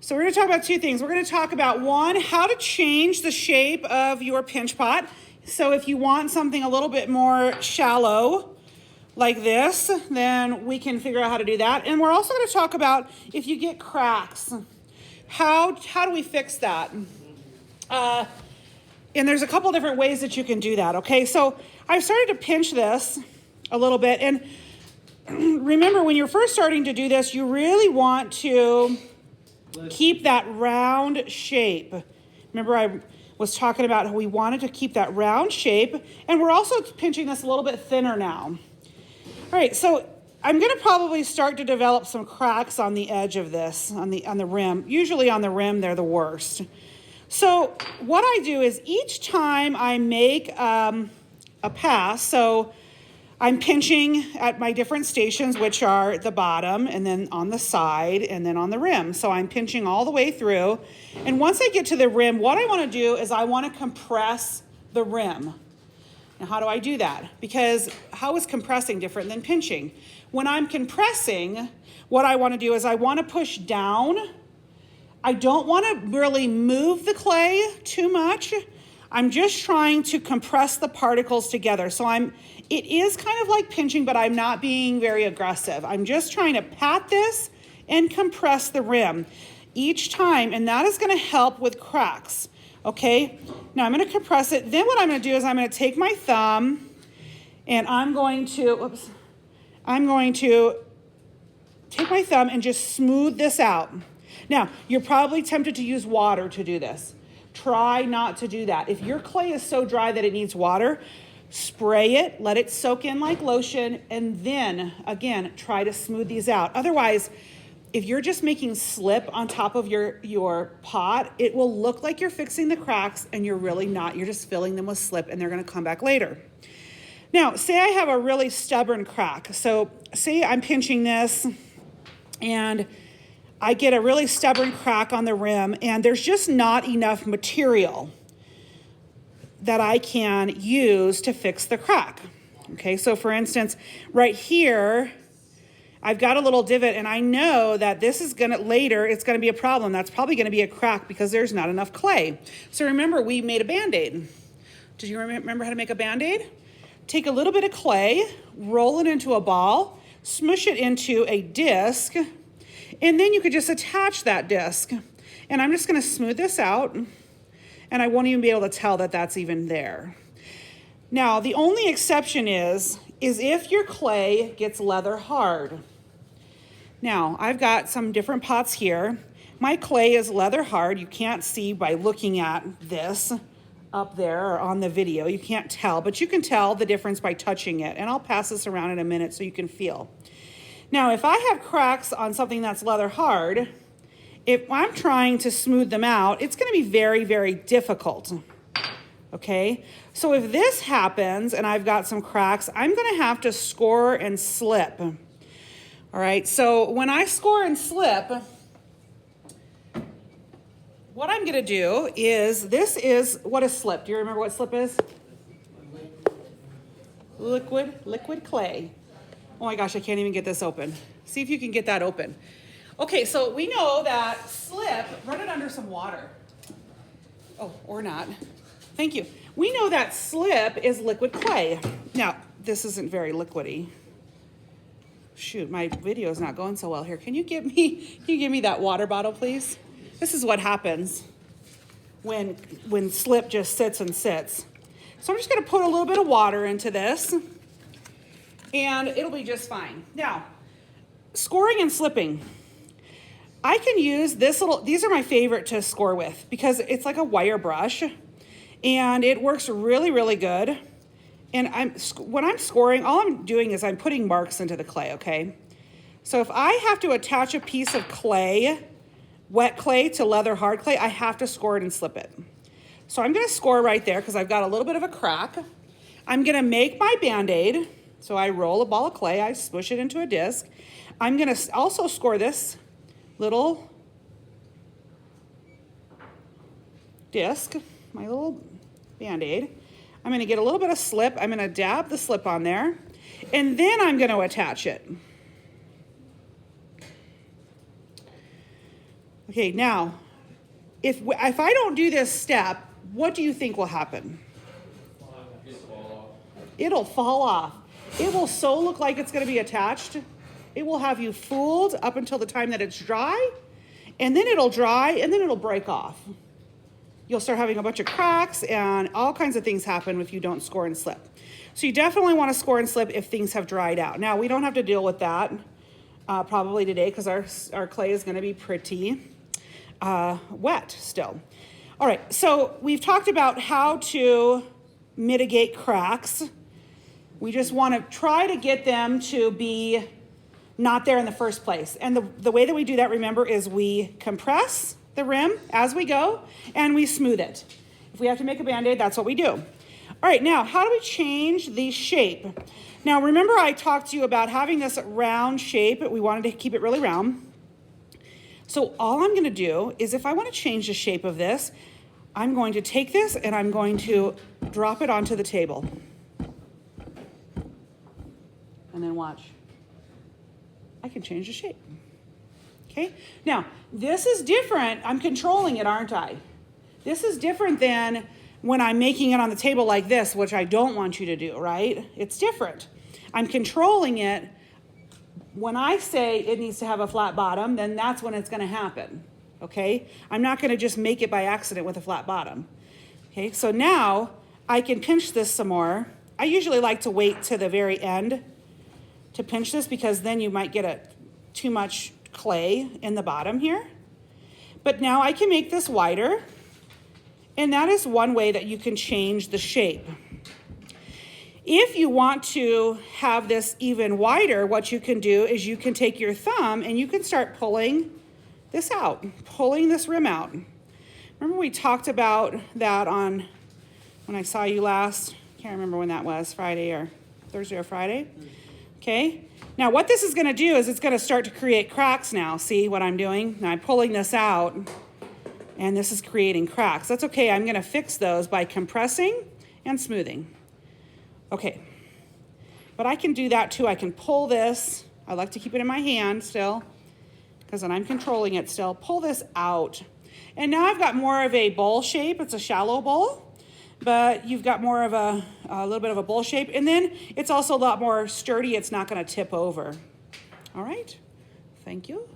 So we're going to talk about two things. We're going to talk about, one, how to change the shape of your pinch pot. So if you want something a little bit more shallow like this, then we can figure out how to do that. And we're also going to talk about if you get cracks, how do we fix that? And there's a couple different ways that you can do that, okay? So I've started to pinch this a little bit. And remember, when you're first starting to do this, you really want to keep that round shape. Remember, I was talking about how we wanted to keep that round shape, and we're also pinching this a little bit thinner now. All right, so I'm going to probably start to develop some cracks on the edge of this, on the rim. Usually on the rim, they're the worst. So what I do is each time I make a pass, so I'm pinching at my different stations, which are the bottom and then on the side and then on the rim. So I'm pinching all the way through. And once I get to the rim, what I want to do is I want to compress the rim. Now, how do I do that? Because how is compressing different than pinching? When I'm compressing, what I want to do is I want to push down. I don't want to really move the clay too much. I'm just trying to compress the particles together. So it is kind of like pinching, but I'm not being very aggressive. I'm just trying to pat this and compress the rim each time, and that is going to help with cracks, okay? Now I'm going to compress it. Then what I'm going to do is I'm going to take my thumb, and I'm going to take my thumb and just smooth this out. Now, you're probably tempted to use water to do this. Try not to do that. If your clay is so dry that it needs water, spray it, let it soak in like lotion, and then, again, try to smooth these out. Otherwise, if you're just making slip on top of your pot, it will look like you're fixing the cracks, and you're really not. You're just filling them with slip, and they're going to come back later. Now, say I have a really stubborn crack. So say I'm pinching this, and I get a really stubborn crack on the rim, and there's just not enough material that I can use to fix the crack. Okay, so for instance, right here, I've got a little divot, and I know that this is later, it's gonna be a problem. That's probably gonna be a crack because there's not enough clay. So remember, we made a Band-Aid. Did you remember how to make a Band-Aid? Take a little bit of clay, roll it into a ball, smush it into a disc, and then you could just attach that disc. And I'm just gonna smooth this out, and I won't even be able to tell that that's even there. Now, the only exception is if your clay gets leather hard. Now, I've got some different pots here. My clay is leather hard. You can't see by looking at this up there or on the video. You can't tell, but you can tell the difference by touching it. And I'll pass this around in a minute so you can feel. Now, if I have cracks on something that's leather hard, if I'm trying to smooth them out, it's going to be very, very difficult, okay? So if this happens and I've got some cracks, I'm going to have to score and slip, all right? So when I score and slip, what I'm going to do is, this is, what is slip? Do you remember what slip is? Liquid clay. Oh my gosh, I can't even get this open. See if you can get that open. Okay, so we know that slip, run it under some water. Oh, or not. Thank you. We know that slip is liquid clay. Now, this isn't very liquidy. Shoot, my video is not going so well here. Can you give me that water bottle, please? This is what happens when slip just sits and sits. So I'm just gonna put a little bit of water into this, and it'll be just fine. Now, scoring and slipping. I can use these are my favorite to score with because it's like a wire brush, and it works really, really good. And when I'm scoring, all I'm doing is I'm putting marks into the clay, okay? So if I have to attach a piece of clay, wet clay to leather hard clay, I have to score it and slip it. So I'm gonna score right there because I've got a little bit of a crack. I'm gonna make my Band-Aid. So I roll a ball of clay, I smush it into a disc. I'm gonna also score this little disc, my little Band-Aid. I'm gonna get a little bit of slip. I'm gonna dab the slip on there, and then I'm gonna attach it. Okay, now, if I don't do this step, what do you think will happen? It'll fall off. It will so look like it's going to be attached. It will have you fooled up until the time that it's dry, and then it'll dry, and then it'll break off. You'll start having a bunch of cracks, and all kinds of things happen if you don't score and slip. So you definitely want to score and slip if things have dried out. Now, we don't have to deal with that probably today because our clay is going to be pretty wet still. All right, so we've talked about how to mitigate cracks. We just want to try to get them to be not there in the first place. And the way that we do that, remember, is we compress the rim as we go and we smooth it. If we have to make a Band-Aid, that's what we do. All right, now, how do we change the shape? Now, remember I talked to you about having this round shape. We wanted to keep it really round. So all I'm going to do is if I want to change the shape of this, I'm going to take this and I'm going to drop it onto the table. And then watch. I can change the shape. Okay? Now, this is different. I'm controlling it, aren't I? This is different than when I'm making it on the table like this, which I don't want you to do, right? It's different. I'm controlling it. When I say it needs to have a flat bottom, then that's when it's going to happen, okay? I'm not going to just make it by accident with a flat bottom. Okay, so now I can pinch this some more. I usually like to wait to the very end to pinch this because then you might get too much clay in the bottom here. But now I can make this wider, and that is one way that you can change the shape. If you want to have this even wider, what you can do is you can take your thumb and you can start pulling this out, pulling this rim out. Remember we talked about that on when I saw you last, can't remember when that was, Friday or Thursday or Friday. Okay, now what this is gonna do is it's gonna start to create cracks now. See what I'm doing? Now I'm pulling this out and this is creating cracks. That's okay, I'm gonna fix those by compressing and smoothing. Okay, but I can do that too. I can pull this. I like to keep it in my hand still because then I'm controlling it still. Pull this out. And now I've got more of a bowl shape. It's a shallow bowl, but you've got more of a little bit of a bowl shape. And then it's also a lot more sturdy. It's not gonna tip over. All right, thank you.